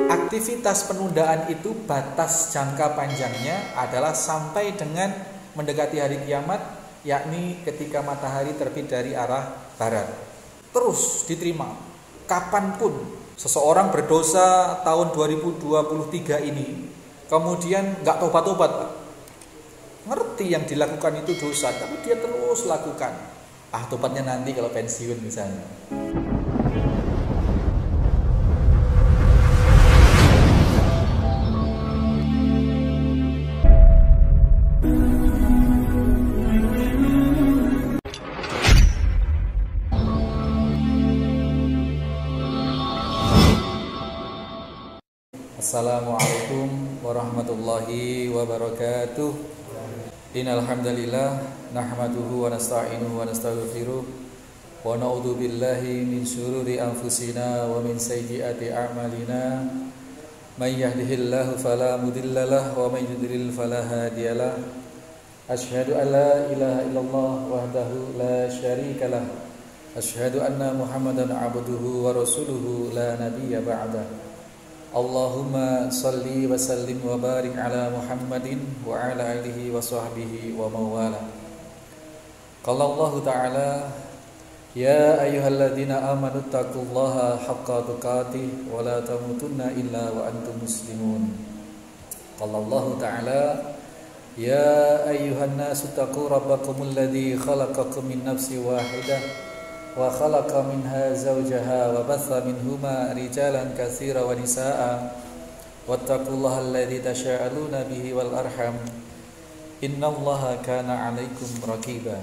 Aktivitas penundaan itu batas jangka panjangnya adalah sampai dengan mendekati hari kiamat, yakni ketika matahari terbit dari arah barat. Terus diterima kapanpun seseorang berdosa tahun 2023 ini, kemudian nggak tobat-tobat, Pak. Ngerti yang dilakukan itu dosa, tapi dia terus lakukan. Tobatnya nanti kalau pensiun misalnya. Assalamualaikum warahmatullahi wabarakatuh. Innal hamdalillah nahmaduhu wa nasta'inuhu wa nastaghfiruh wa na'udzu billahi min syururi anfusina wa min sayyiati a'malina. May yahdihillahu fala mudhillalah wa may yudlil fala hadiyalah. Asyhadu an la ilaha illallah wahdahu la syarikalah. Asyhadu anna Muhammadan 'abduhu wa rasuluhu la nabiyya ba'dah. Allahumma salli wa sallim wa barik ala Muhammadin wa ala alihi wa sahbihi wa mawala. Qala Allah Ta'ala, ya ayyuhalladzina amanu taqullaha haqqa tuqatih wa la tamutunna illa wa antum muslimun. Qala Allah Ta'ala, ya ayyuhan nasu taqu rabbakumul ladzi khalaqakum min nafsin wahidah wa khalaqa minha zawjaha wa batha minhuma rijalan katsira wa nisaa wattaqullaha alladzi tasaaluna bihi wal arham innallaha kana 'alaikum raqiba.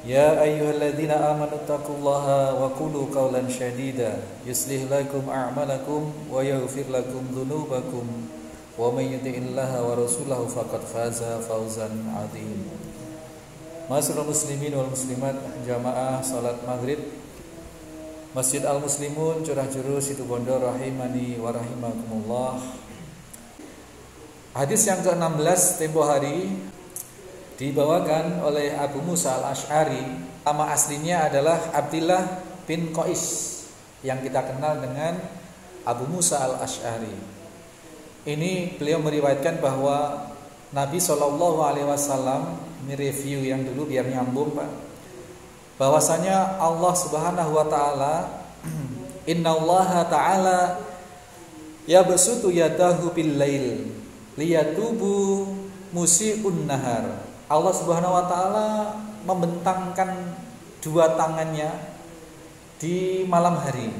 Ya ayyuhalladzina amanu taqullaha wa qulu qawlan shadida yuslih lakum a'malakum wa yaghfir lakum dhunubakum wa may yuti'illaha wa rasulahu faqad faza fawzan 'azima. Ma'asyiral muslimin wal muslimat, jamaah salat maghrib Masjid Al Muslimun Curah Juru Situbondo rahimani wa rahimakumullah. Hadis yang ke-16 tempo hari dibawakan oleh Abu Musa Al-Asy'ari. Nama aslinya adalah Abdillah bin Qais, yang kita kenal dengan Abu Musa Al-Asy'ari. Ini beliau meriwayatkan bahwa Nabi SAW, ini review yang dulu biar nyambung, Pak, bahwasanya Allah Subhanahu wa taala innallaha ta'ala yabsutu yadahu bil lail liyatubu musii'un nahar. Allah Subhanahu wa taala membentangkan dua tangannya di malam hari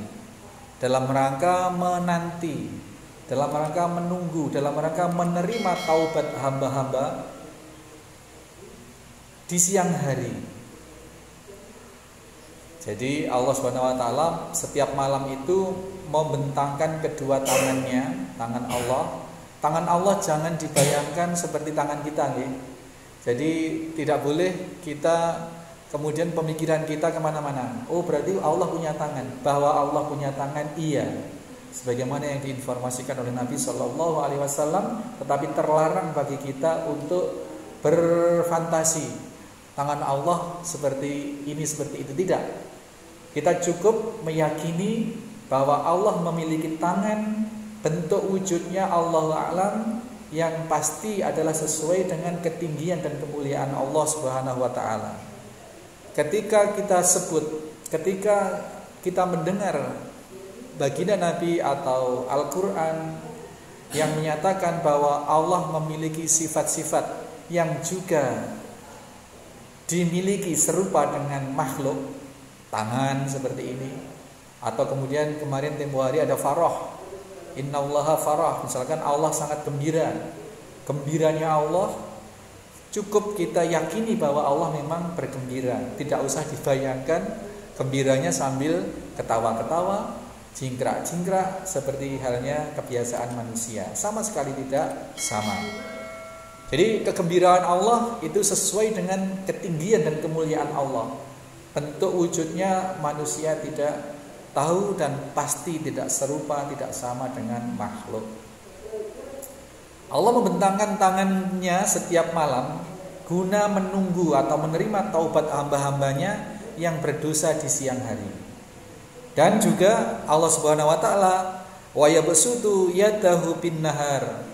dalam rangka menanti, dalam rangka menunggu, dalam rangka menerima taubat hamba-hamba di siang hari. Jadi Allah Subhanahu wa taala setiap malam itu membentangkan kedua tangannya, tangan Allah. Tangan Allah jangan dibayangkan seperti tangan kita, nggih. Jadi tidak boleh kita kemudian pemikiran kita kemana-mana. Oh, berarti Allah punya tangan. Bahwa Allah punya tangan, iya, sebagaimana yang diinformasikan oleh Nabi SAW, tetapi terlarang bagi kita untuk berfantasi tangan Allah seperti ini, seperti itu. Tidak. Kita cukup meyakini bahwa Allah memiliki tangan, bentuk wujudnya Allahu a'lam, yang pasti adalah sesuai dengan ketinggian dan kemuliaan Allah Subhanahu wa taala. Ketika kita sebut, ketika kita mendengar baginda Nabi atau Al-Quran yang menyatakan bahwa Allah memiliki sifat-sifat yang juga dimiliki serupa dengan makhluk, tangan seperti ini, atau kemudian kemarin tempo hari ada farah, innallaha farah, misalkan Allah sangat gembira. Gembiranya Allah cukup kita yakini bahwa Allah memang bergembira. Tidak usah dibayangkan gembiranya sambil ketawa-ketawa, jingkrak-jingkrak seperti halnya kebiasaan manusia. Sama sekali tidak sama. Jadi kegembiraan Allah itu sesuai dengan ketinggian dan kemuliaan Allah. Bentuk wujudnya manusia tidak tahu dan pasti tidak serupa, tidak sama dengan makhluk. Allah membentangkan tangannya setiap malam guna menunggu atau menerima taubat hamba-hambanya yang berdosa di siang hari. Dan juga Allah Subhanahu wa taala wa yabsutu yadahu bin nahar,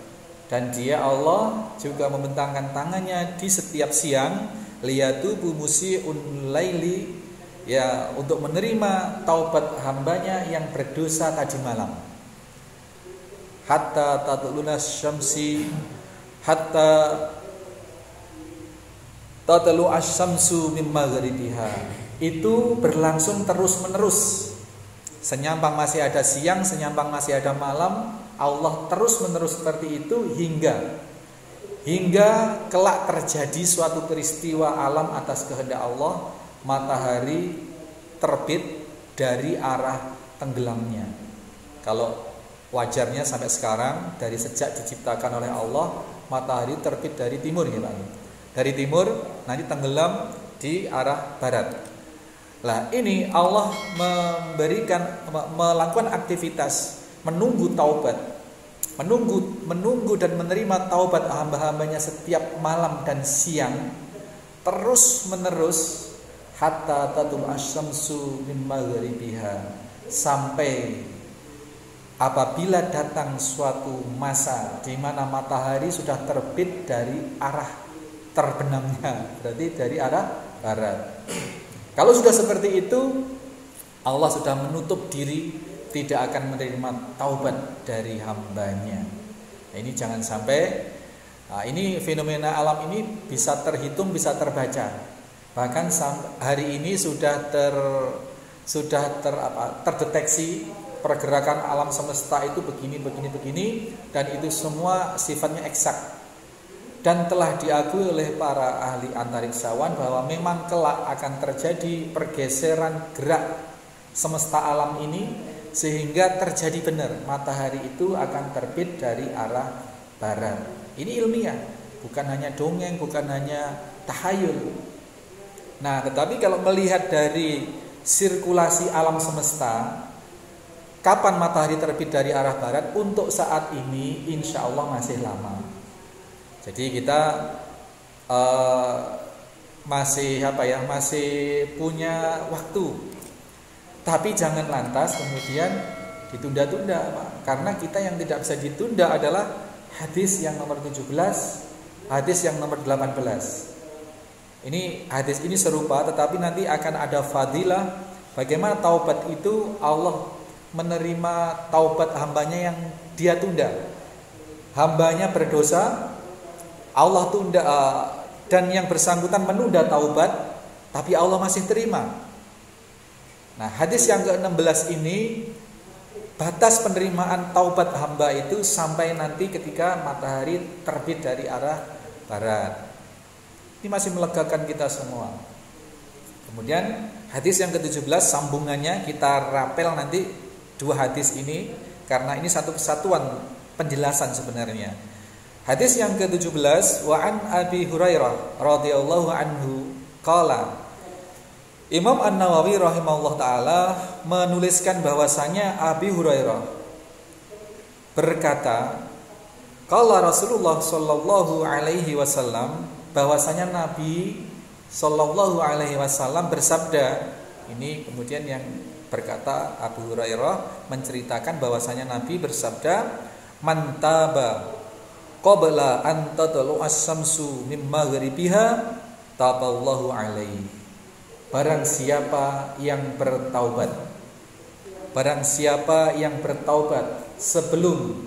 dan dia Allah juga membentangkan tangannya di setiap siang, liyatubu musii'un laili, ya, untuk menerima taubat hambanya yang berdosa tadi malam. Hatta tatlu'una syamsi, hatta tatlu asy-syamsu min maghribiha. Itu berlangsung terus-menerus. Senyampang masih ada siang, senyampang masih ada malam, Allah terus-menerus seperti itu hingga kelak terjadi suatu peristiwa alam atas kehendak Allah, matahari terbit dari arah tenggelamnya. Kalau wajarnya sampai sekarang, dari sejak diciptakan oleh Allah, matahari terbit dari timur, ya Pak. Dari timur nanti tenggelam di arah barat. Lah ini Allah melakukan aktivitas menunggu taubat, menunggu dan menerima taubat hamba-hambanya setiap malam dan siang, terus menerus, hatta tatul asyamsu min maghribiha, sampai apabila datang suatu masa di mana matahari sudah terbit dari arah terbenamnya, berarti dari arah barat. Kalau sudah seperti itu, Allah sudah menutup diri, tidak akan menerima taubat dari hambanya. Nah, ini jangan sampai, ini fenomena alam ini bisa terhitung, bisa terbaca. Bahkan hari ini sudah terdeteksi pergerakan alam semesta itu begini, dan itu semua sifatnya eksak. Dan telah diakui oleh para ahli antariksawan bahwa memang kelak akan terjadi pergeseran gerak semesta alam ini, sehingga terjadi benar matahari itu akan terbit dari arah barat. Ini ilmiah, bukan hanya dongeng, bukan hanya tahayul. Nah, tetapi kalau melihat dari sirkulasi alam semesta, kapan matahari terbit dari arah barat, untuk saat ini insya Allah masih lama. Jadi kita masih punya waktu. Tapi jangan lantas kemudian ditunda-tunda, Pak. Karena kita yang tidak bisa ditunda adalah hadis yang nomor 17, hadis yang nomor 18. Ini hadis ini serupa, tetapi nanti akan ada fadilah bagaimana taubat itu Allah menerima taubat hambanya yang dia tunda. Hambanya berdosa, Allah tunda, dan yang bersangkutan menunda taubat, tapi Allah masih terima. Nah, hadis yang ke-16 ini, batas penerimaan taubat hamba itu sampai nanti ketika matahari terbit dari arah barat. Ini masih melegakan kita semua. Kemudian hadis yang ke-17 sambungannya kita rapel nanti dua hadis ini, karena ini satu kesatuan penjelasan sebenarnya. Hadis yang ke-17, wa an Abi Hurairah radhiyallahu anhu qala. Imam An-Nawawi rahimahullah taala menuliskan bahwasanya Abi Hurairah berkata, qala Rasulullah sallallahu alaihi wasallam, bahwasanya Nabi sallallahu alaihi wasallam bersabda. Ini kemudian yang berkata Abu Hurairah menceritakan bahwasanya Nabi bersabda, man taba qabla an tatlu as-samsu min maghribiha taballahu alaihi. Barang siapa yang bertaubat, barang siapa yang bertaubat sebelum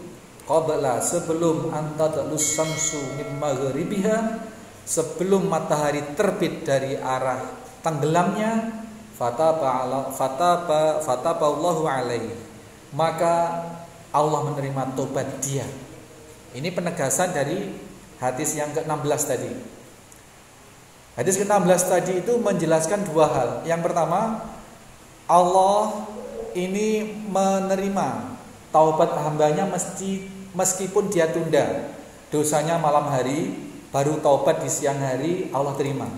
an tatlu as-samsu min maghribiha, sebelum matahari terbit dari arah tenggelamnya, fataballahu alaihi, maka Allah menerima tobat dia. Ini penegasan dari hadis yang ke-16 tadi. Hadis ke-16 tadi itu menjelaskan dua hal. Yang pertama, Allah ini menerima taubat hambanya meskipun dia tunda. Dosanya malam hari, baru taubat di siang hari, Allah terima.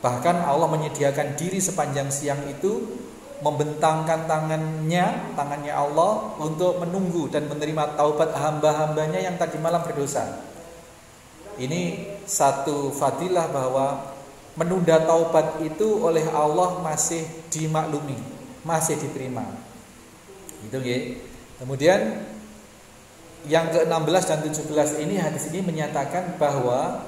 Bahkan Allah menyediakan diri sepanjang siang itu, membentangkan tangannya Allah untuk menunggu dan menerima taubat hamba-hambanya yang tadi malam berdosa. Ini satu fadilah bahwa menunda taubat itu oleh Allah masih dimaklumi, masih diterima. Gitu ya. Kemudian yang ke-16 dan 17 ini, hadis ini menyatakan bahwa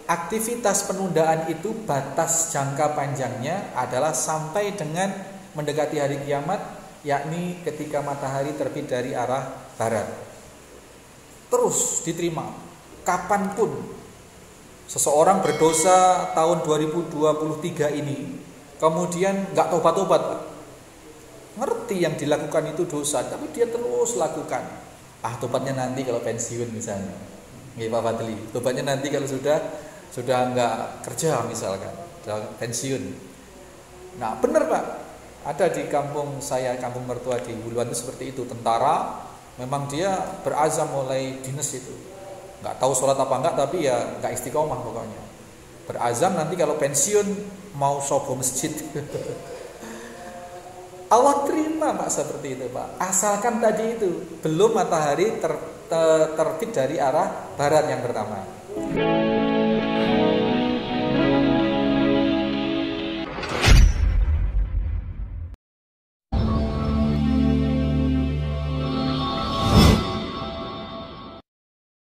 aktivitas penundaan itu batas jangka panjangnya adalah sampai dengan mendekati hari kiamat, yakni ketika matahari terbit dari arah barat. Terus diterima kapanpun. Seseorang berdosa tahun 2023 ini, kemudian nggak tobat-tobat, Pak. Ngerti yang dilakukan itu dosa, tapi dia terus lakukan. Tobatnya nanti kalau pensiun misalnya. Nggih Pak Fadli, tobatnya nanti kalau sudah nggak kerja misalkan, sudah pensiun. Nah benar Pak, ada di kampung saya, kampung mertua di Wuluan itu seperti itu. Tentara, memang dia berazam mulai dinas itu. Nggak tahu sholat apa enggak, tapi ya nggak istiqomah pokoknya. Berazam nanti kalau pensiun mau sobo masjid. Allah terima Pak seperti itu Pak. Asalkan tadi itu belum matahari terbit dari arah barat yang pertama.